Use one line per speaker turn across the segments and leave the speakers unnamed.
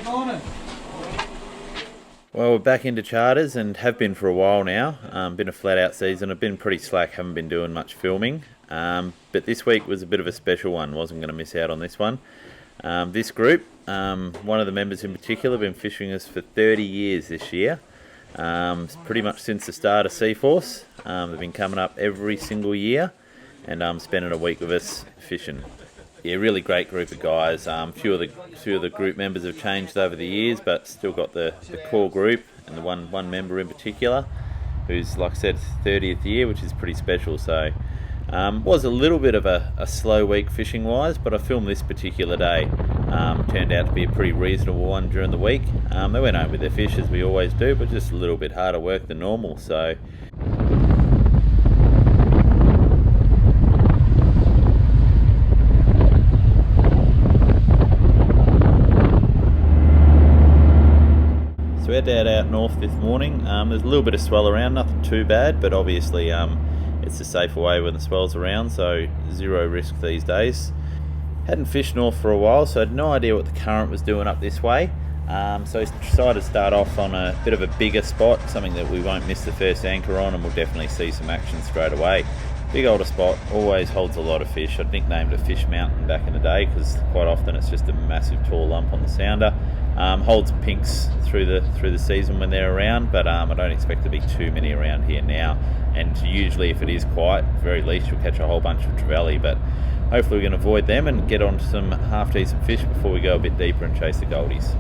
Well, we're back into charters and have been for a while now. Been a flat out season. I've been pretty slack, haven't been doing much filming. But this week was a bit of a special one. Wasn't going to miss out on this one. This group, one of the members in particular, been fishing us for 30 years this year. Pretty much since the start of Seaforce. They've been coming up every single year and spending a week with us fishing. Yeah, really great group of guys. Few of the group members have changed over the years, but still got the core group and the one member in particular, who's, like I said, 30th year, which is pretty special. So was a little bit of a slow week fishing wise, but I filmed this particular day. Turned out to be a pretty reasonable one during the week. They went home with their fish as we always do, but just a little bit harder work than normal. So we're out north this morning. There's a little bit of swell around, nothing too bad, but obviously it's a safer way when the swell's around, so zero risk these days. Hadn't fished north for a while, so I had no idea what the current was doing up this way. So I decided to start off on a bit of a bigger spot, something that we won't miss the first anchor on, and we'll definitely see some action straight away. Big older spot, always holds a lot of fish. I'd nicknamed it Fish Mountain back in the day because quite often it's just a massive tall lump on the sounder. Holds pinks through the season when they're around, but I don't expect to be too many around here now. And usually if it is quiet, at the very least you'll catch a whole bunch of trevally, but hopefully we can avoid them and get on to some half decent fish before we go a bit deeper and chase the goldies.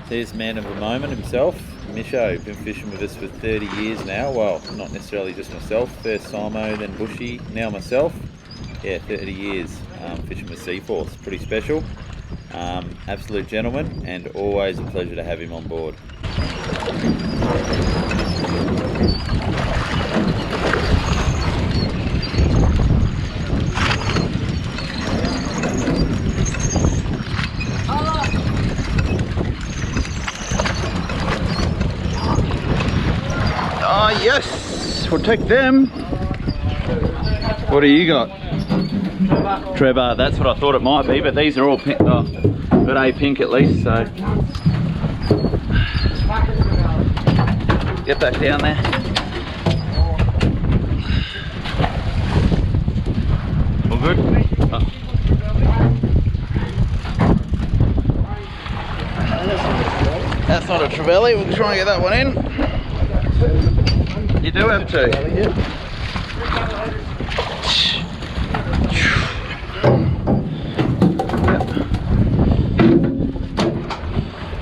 There's man of the moment himself, Misho, been fishing with us for 30 years now. Well, not necessarily just myself, first Simo, then Bushy, now myself. Yeah, 30 years fishing with Seaforce, pretty special. Absolute gentleman, and always a pleasure to have him on board. Yes, we'll take them. What do you got? Trevor, that's what I thought it might be, but these are all pink. Oh, got a pink at least, so. Get back down there. All good? Oh. That's not a trevally, we'll try and get that one in. You do have to.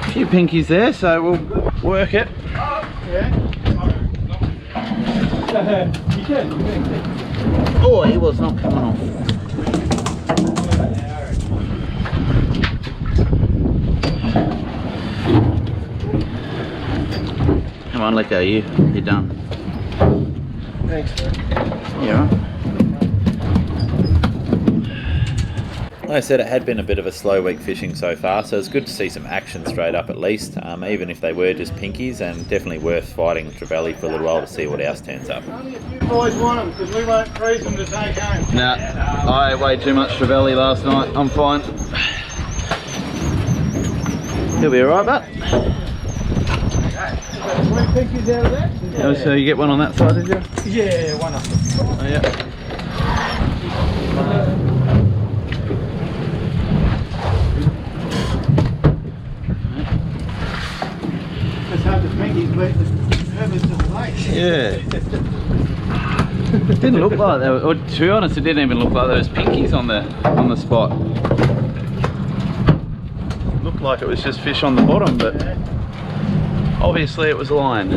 A few pinkies there, so we'll work it. Oh, he was not coming off. Come on, let go, you're done.
Thanks.
Yeah. Like I said, it had been a bit of a slow week fishing so far, so it's good to see some action straight up at least, even if they were just pinkies, and definitely worth fighting trevally for a little while to see what else turns up.
You boys want them, because we won't freeze them to take home.
Nah, I ate way too much trevally last night, I'm fine. He'll be alright, but
Pinkies out of that?
Oh, so you get one on that side, did you?
Yeah, one up.
Oh, yeah.
Yeah. It didn't look like there were, or to be honest, it didn't even look like there was pinkies on the spot. Looked like it was just fish on the bottom, but obviously it was line.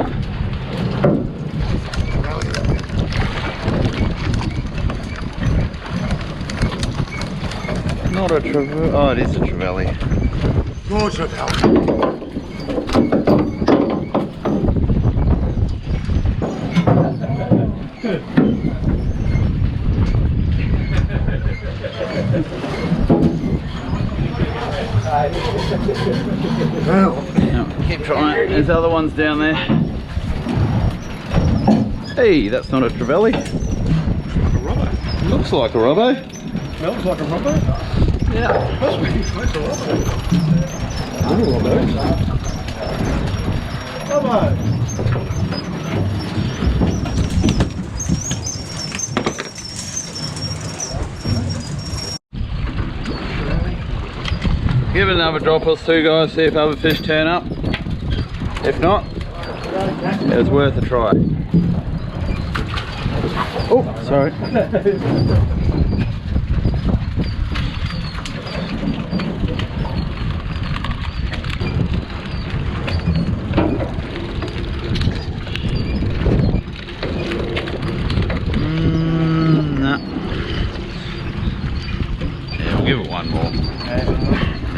Not a trevally. Oh, it is a trevally. No, keep trying. There's other ones down there. Hey, that's not a trevally. Looks like a robbo.
Smells like a robbo.
Yeah.
Must be. That's a robbo. Robbo.
Give it another drop or two, guys, see if other fish turn up. If not, it's worth a try. Oh, sorry. No. Yeah, we'll give it one more.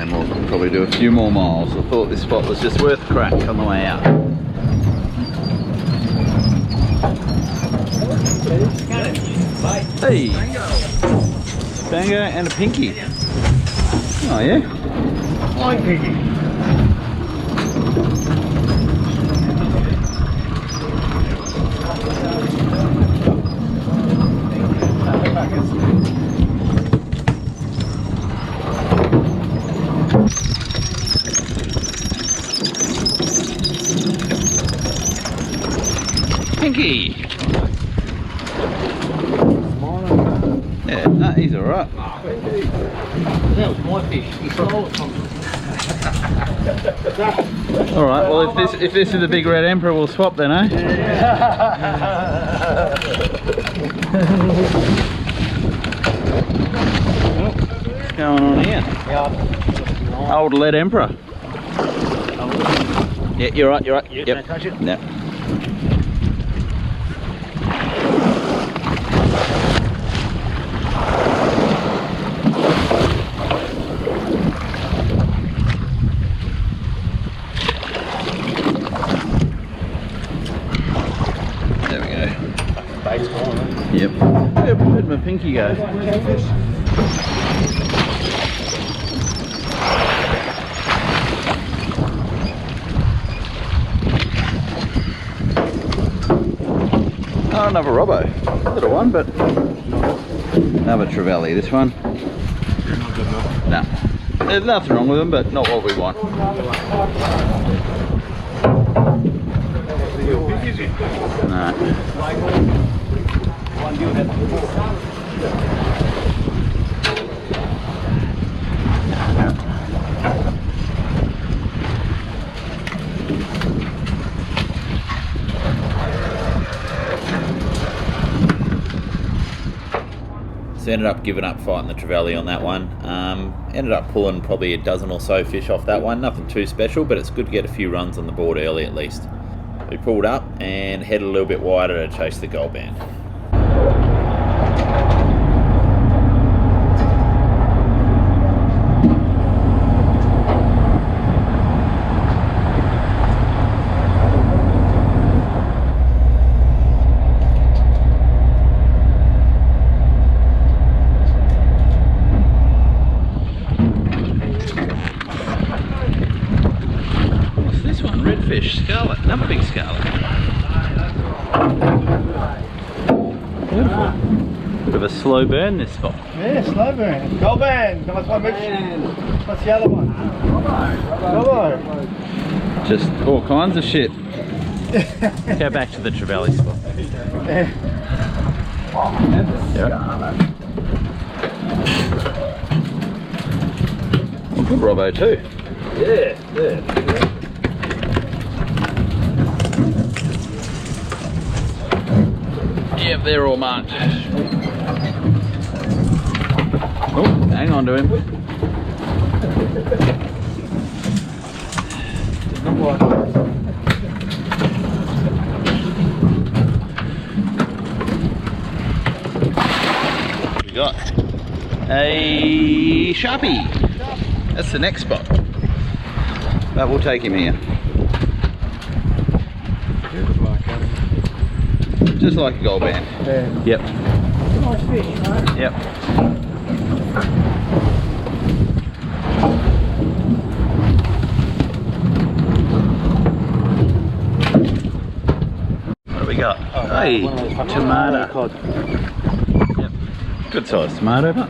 And then we'll probably do a few more miles. I thought this spot was just worth a crack on the way out. Hey! Bango and a pinky. Oh yeah?
Flying piggy.
Pinky! Yeah, no, he's alright.
That was my fish. He stole it from me.
Alright, well if this is the big red emperor, we'll swap then, eh? What's going on here? Old lead emperor. Yeah, you're right, you're right. Yep.
Can I touch it?
Yeah. There we go. Yep. Where'd my pinky go? Oh, another robbo. Little one, but another trevally. This one. No. There's nothing wrong with them, but not what we want. No.
So ended up giving up fighting the trevally on that one. Ended up pulling probably a dozen or so fish off that one. Nothing too special, but it's good to get a few runs on the board early at least. We pulled up and headed a little bit wider to chase the gold band.
Redfish, scarlet, another big scarlet. Beautiful. Bit of a slow burn this spot.
Yeah, slow burn. Gold band. That's my mission. What's the other one? Robbo.
Just all kinds of shit. Go back to the trevally spot.
Yeah.
Well, good robbo too.
Yeah.
Yep, they're all marked. Oh, hang on to him. We got a Sharpie. That's the next spot. But we'll take him here. Just like a gold band.
Yeah.
Yep.
Nice fish, mate.
Yep. What do we got? Hey, tomato.
Cod.
Yep. Good size tomato, but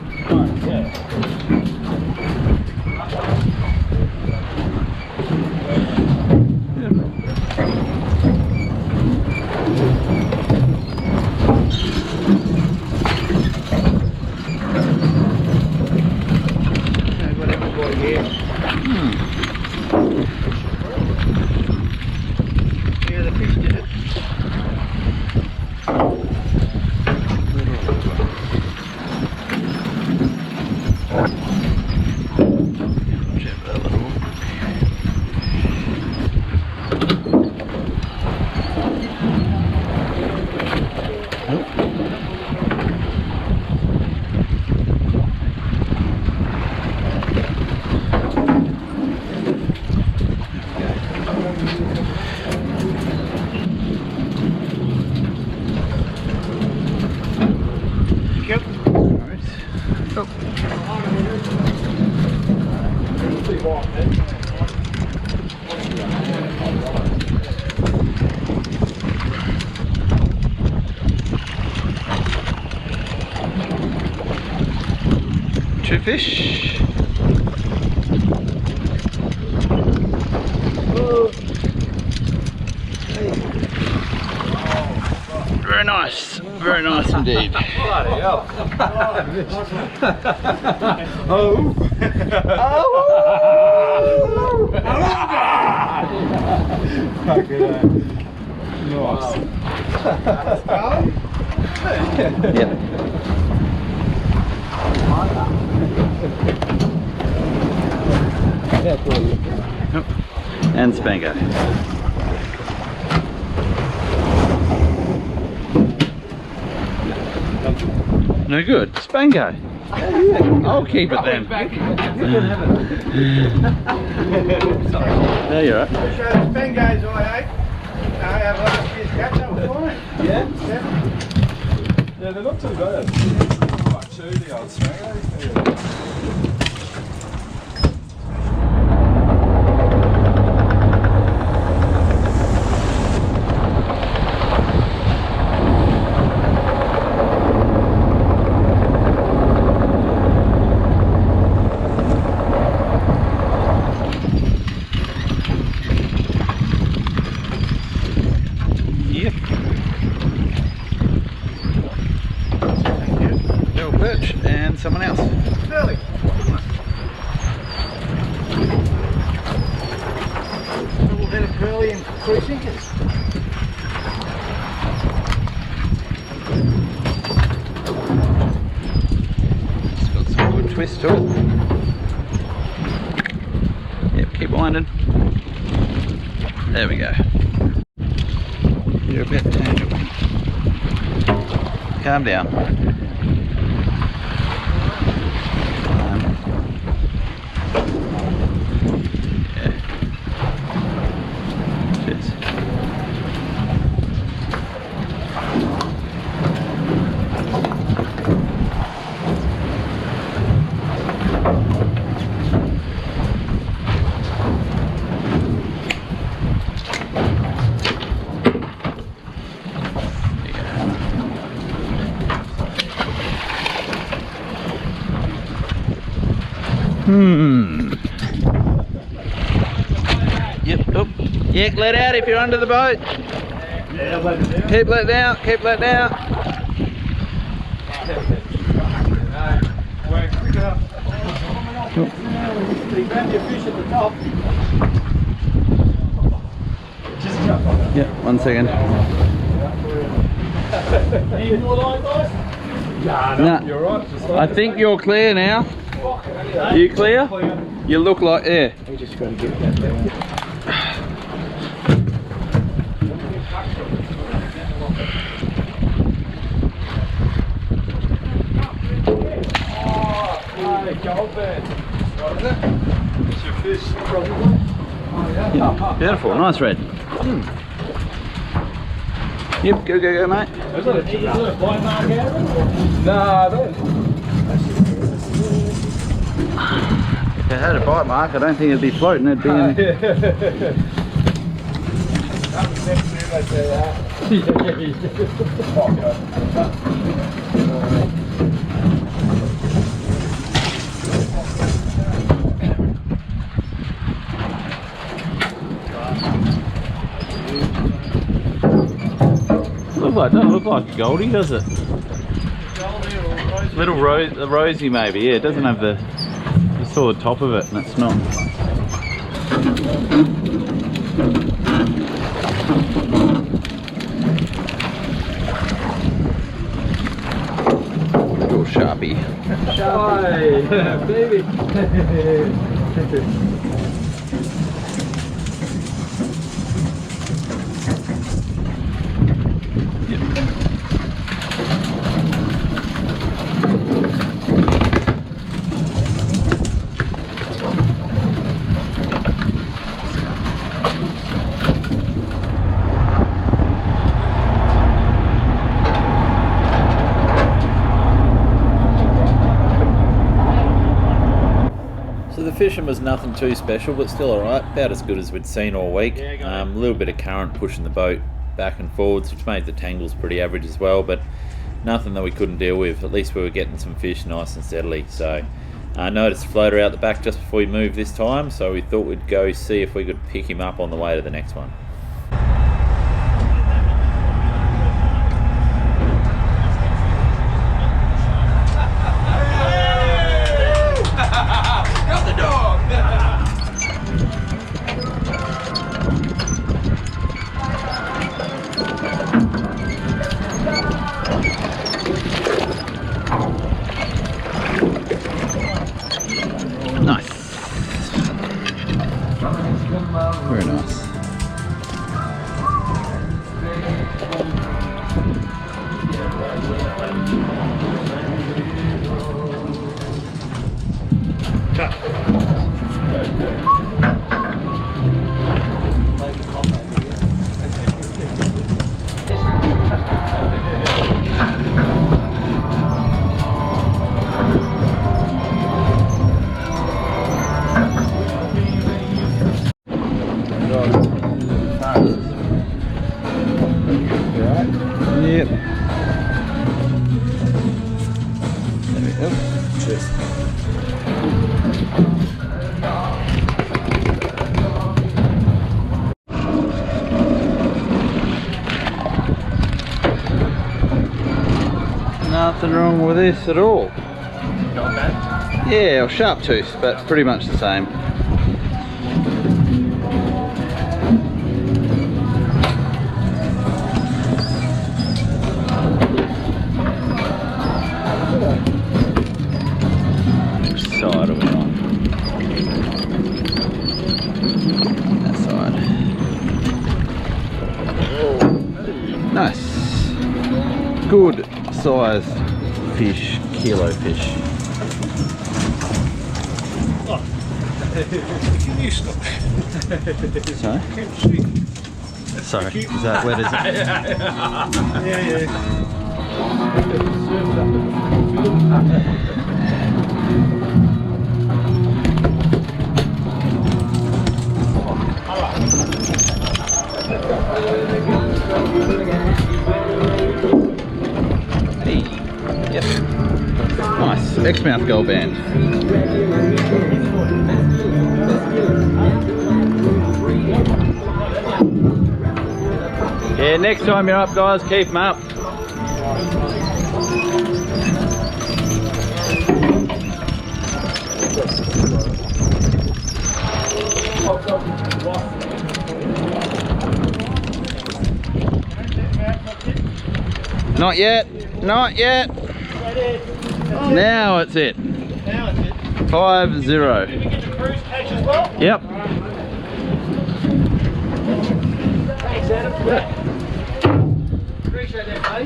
Yeah. Yeah, the fish did it.
two fish. Very nice indeed.
Oh.
Yep. And Spango. No good. Spango. I'll keep it then. There you're right.
Show the Spangos I ate. I have last year's catch, that was fine.
Yeah? Yeah, they're not too bad. Like two, the old Smangos.
Yep. Little perch and someone else.
Really? Double head of curly and 3 sinkers.
It's got some good twist to it. Yep, keep winding. There we go. You're a bit tangled. Calm down. Yeah. Cheers. Yep. Oh. Yeah, let out if you're under the boat.
Yeah, I'll let it down.
Keep letting out. Keep letting out.
Work quick enough. You grab your fish at the top. Just jump on it.
Yeah. 1 second.
Any more line, guys? Nah,
No.
you're right. Just
I think you're clear now. Are you clear? You look like, yeah.
We just got to get that down. Goldbird. It's your fish, probably.
Yeah. Beautiful, nice red. Yep, go, mate.
Is that a bite mark out of it? Nah, I don't.
If it had a bite mark, I don't think it'd be floating. It'd be in. Doesn't look like a goldie, does it? Little rosy maybe, yeah. It doesn't have the. You saw the top of it, and it's not. Little sharpie.
Hi, baby.
So the fishing was nothing too special, but still alright, about as good as we'd seen all week. A little bit of current pushing the boat back and forwards, which made the tangles pretty average as well, but nothing that we couldn't deal with. At least we were getting some fish nice and steadily. So I noticed a floater out the back just before we moved this time, so we thought we'd go see if we could pick him up on the way to the next one.
Nice. Very nice. Yep. There we go. Cheers. Nothing wrong with this at all.
Not bad.
Yeah, or sharp tooth, but pretty much the same. Which side are we on? That side. Nice. Good sized fish, kilo fish.
Can you stop?
Sorry? Sorry, is that wet, is it?
Yeah.
Hey, yep. Nice, X-mouth gold band. Yeah, next time you're up, guys, keep them up. Not yet. Not yet. Now it's it.
Now it's it.
5-0.
Did we get the cruise catch as well?
Yep.
Thanks, Adam. Appreciate that, buddy.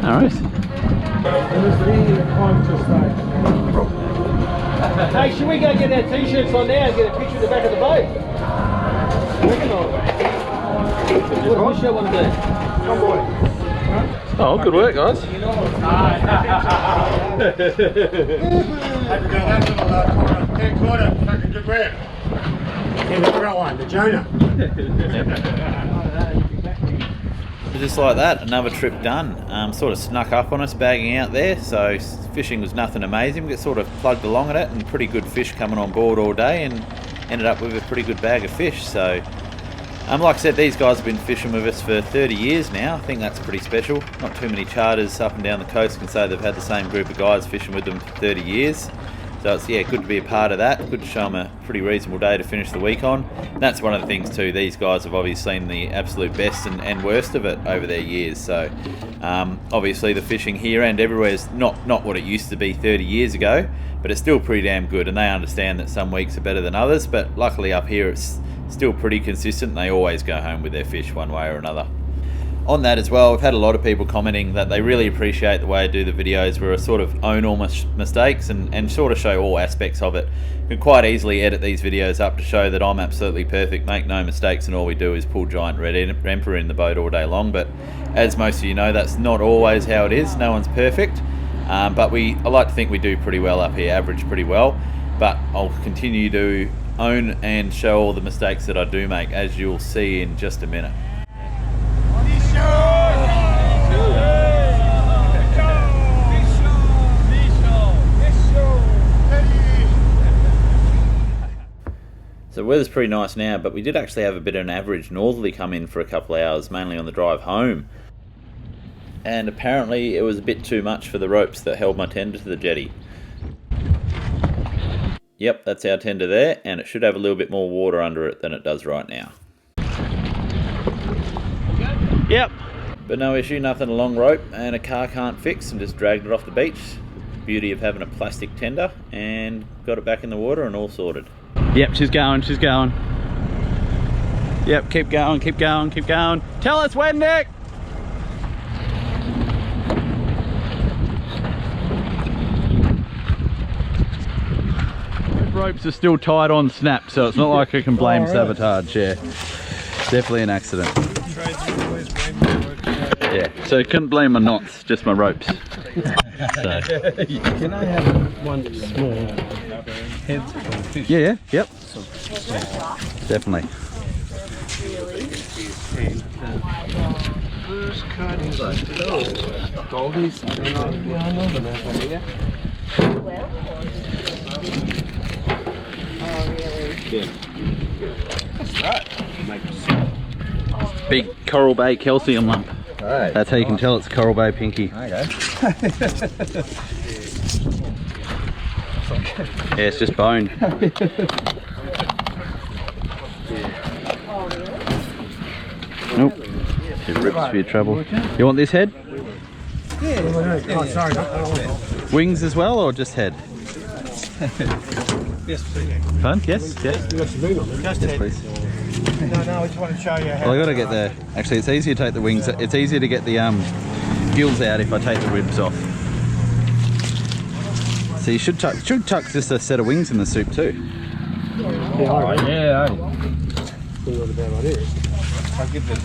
Alright.
Hey, should we go get our t-shirts on now and get a picture of the back of the boat? What does Michelle want to do? Come boy.
Oh, good work, guys.
Had to go that little corner, third quarter, fucking good work. Yeah, we got one, the Jonah.
Just like that, another trip done. Sort of snuck up on us bagging out there, so fishing was nothing amazing. We got sort of plugged along at it and pretty good fish coming on board all day and ended up with a pretty good bag of fish. So like I said, these guys have been fishing with us for 30 years now. I think that's pretty special. Not too many charters up and down the coast can say they've had the same group of guys fishing with them for 30 years. So it's, yeah, good to be a part of that. Good to show them a pretty reasonable day to finish the week on. And that's one of the things too, these guys have obviously seen the absolute best and worst of it over their years. So obviously the fishing here and everywhere is not what it used to be 30 years ago, but it's still pretty damn good, and they understand that some weeks are better than others, but luckily up here it's still pretty consistent. They always go home with their fish one way or another. On that as well, we've had a lot of people commenting that they really appreciate the way I do the videos where I sort of own all my mistakes and sort of show all aspects of it. You can quite easily edit these videos up to show that I'm absolutely perfect, make no mistakes, and all we do is pull giant red emperor in the boat all day long. But as most of you know, that's not always how it is. No one's perfect, but I like to think we do pretty well up here, average pretty well. But I'll continue to own and show all the mistakes that I do make, as you'll see in just a minute. So the weather's pretty nice now, but we did actually have a bit of an average northerly come in for a couple of hours, mainly on the drive home. And apparently it was a bit too much for the ropes that held my tender to the jetty. Yep, that's our tender there, and it should have a little bit more water under it than it does right now. Yep, but no issue, nothing a long rope and a car can't fix, and just dragged it off the beach. Beauty of having a plastic tender, and got it back in the water and all sorted. Yep, she's going, she's going. Yep, keep going, keep going, keep going. Tell us when, Nick! Ropes are still tied on snap, so it's not like I can blame sabotage. Yeah, definitely an accident. Yeah, so I couldn't blame my knots, just my ropes. So.
Can I have one small head fish?
Yeah, yep. Definitely.
First cut is goldies.
Big Coral Bay calcium lump.
Alright.
That's how you can tell it's Coral Bay pinky.
Okay.
Yeah, it's just bone. Nope. Just rips for your trouble. You want this head?
Oh, sorry.
Wings as well, or just head?
Yes, please.
Fun? Yes? Yes?
You got some meat on it.
Just
Yes,
head.
please.
No, I just want to show you how.
Well, I gotta get the. Actually, it's easier to take the wings. It's easier to get the gills out if I take the ribs off. So you should chuck just a set of wings in the soup too.
Yeah, alright.
Yeah,
Not a bad idea.
I'll give it a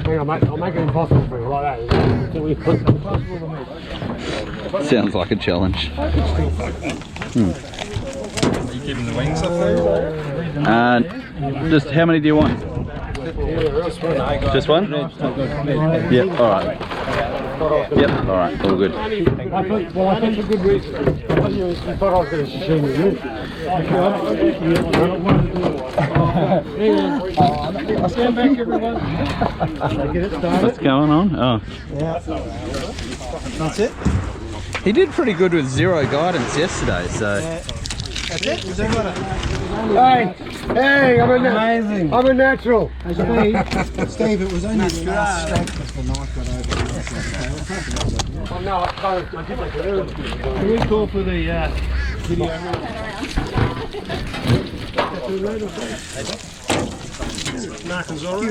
Hang on, mate. I'll make it impossible for you like that.
Sounds like a challenge.
Are you keeping the wings up there?
Just how many do you want? Just one? Yep, alright. Yep, alright, all good.
I think for good reason. I thought you thought I was going to shoot you. I'll stand back, everyone.
What's going on? Oh.
That's it.
He did pretty good with zero guidance yesterday, so.
Hey, hey, amazing. I'm a natural.
Steve, it was only the last stroke as the knife got over.
Oh no, I did like a
Can we call for the video?
Mark and Zora.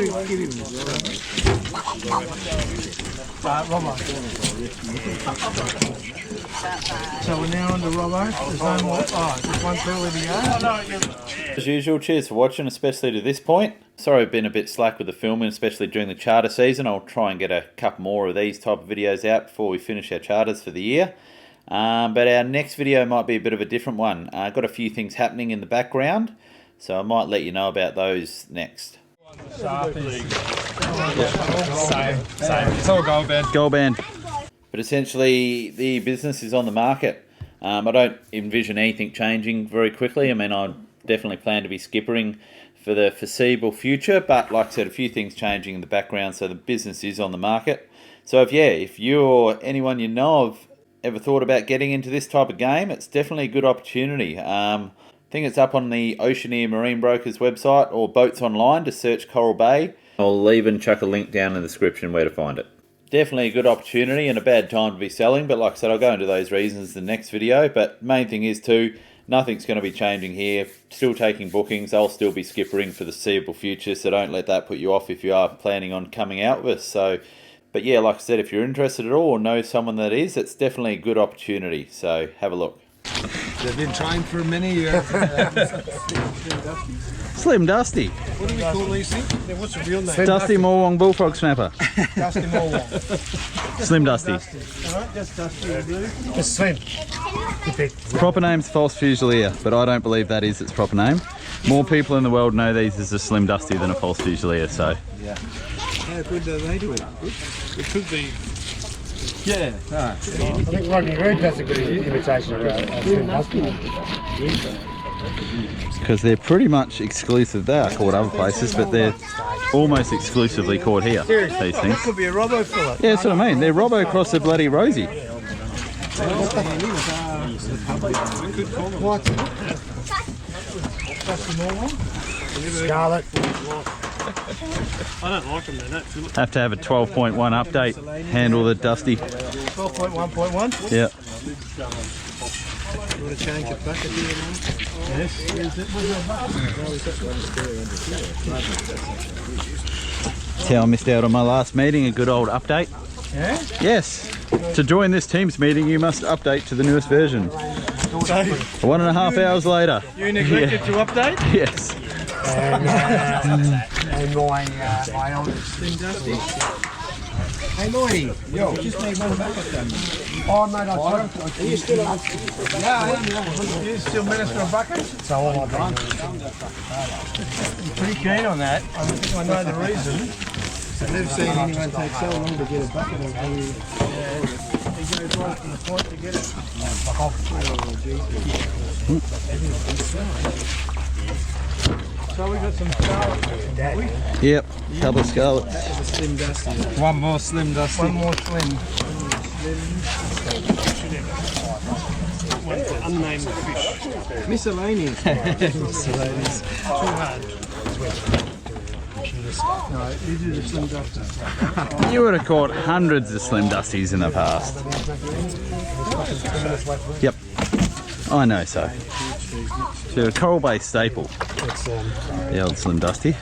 So we're now on the Robbo. There's no more. Oh, just one further to go.
As usual, cheers for watching, especially to this point. Sorry I've been a bit slack with the filming, especially during the charter season. I'll try and get a couple more of these type of videos out before we finish our charters for the year. But our next video might be a bit of a different one. I've got a few things happening in the background, so I might let you know about those next.
Same. It's all gold band.
Gold band.
But essentially, the business is on the market. I don't envision anything changing very quickly. I mean, I definitely plan to be skippering for the foreseeable future, but like I said, a few things changing in the background, so the business is on the market. So if you or anyone you know of ever thought about getting into this type of game, it's definitely a good opportunity. I think it's up on the Oceaneer Marine Brokers website or Boats Online to search Coral Bay. I'll even chuck a link down in the description where to find it. Definitely a good opportunity and a bad time to be selling, but like I said, I'll go into those reasons in the next video. But main thing is too, nothing's going to be changing here. Still taking bookings. I'll still be skippering for the foreseeable future, so don't let that put you off if you are planning on coming out with us. So, but yeah, like I said, if you're interested at all or know someone that is, it's definitely a good opportunity. So have a look.
They've been trained for many years.
Slim Dusty.
What do we call these things? Yeah, what's the real name?
Dusty Morwong Bullfrog Snapper.
Dusty Morwong.
Slim Dusty.
Alright, just Dusty will do.
Just swim.
Proper name's False Fusilier, but I don't believe that is its proper name. More people in the world know these as a Slim Dusty than a False Fusilier, so.
Yeah. How good do they do it? Good? It could be. Yeah.
I think Rodney Reed does a good imitation of Slim Dusty.
Because they're pretty much exclusive. They are caught other places, but they're almost exclusively caught here, these things.
Could be a Robbo fella.
Yeah, that's what I mean. They're Robbo across the bloody Rosie.
What? Dusty Morwong?
Scarlet.
I don't like them, they're not Philip.
Have to have a 12.1 update. Handle the Dusty.
12.1.1?
Yeah.
You want to change it back a bit? Yes.
That's how I missed out on my last meeting, a good old update.
Yeah?
Yes. To join this Teams meeting, you must update to the newest version.
So,
1.5 hours later.
you neglected to update?
Yes.
And my oldest.
Slim Dusty. Hey Lloydie, yo, just need one bucket done.
Oh, mate, are you still on?
Yeah, I am. You still minister a bucket?
So all I've done.
I'm pretty keen on that. I think I know the reason. I've never seen anyone take so long to get a bucket of honey. Yeah, he goes right from the point to get it. So we got some scarlet.
Yep. Couple of scarlets.
That was a Slim Dusty.
One more Slim Dusty.
One more slim. Unnamed fish. Miscellaneous. Miscellaneous. Too hard. No, you do the Slim Dusty.
You would have caught hundreds of Slim Dusties in the past. Yep. I know so. It's a Coral Bay staple. The old Slim Dusty.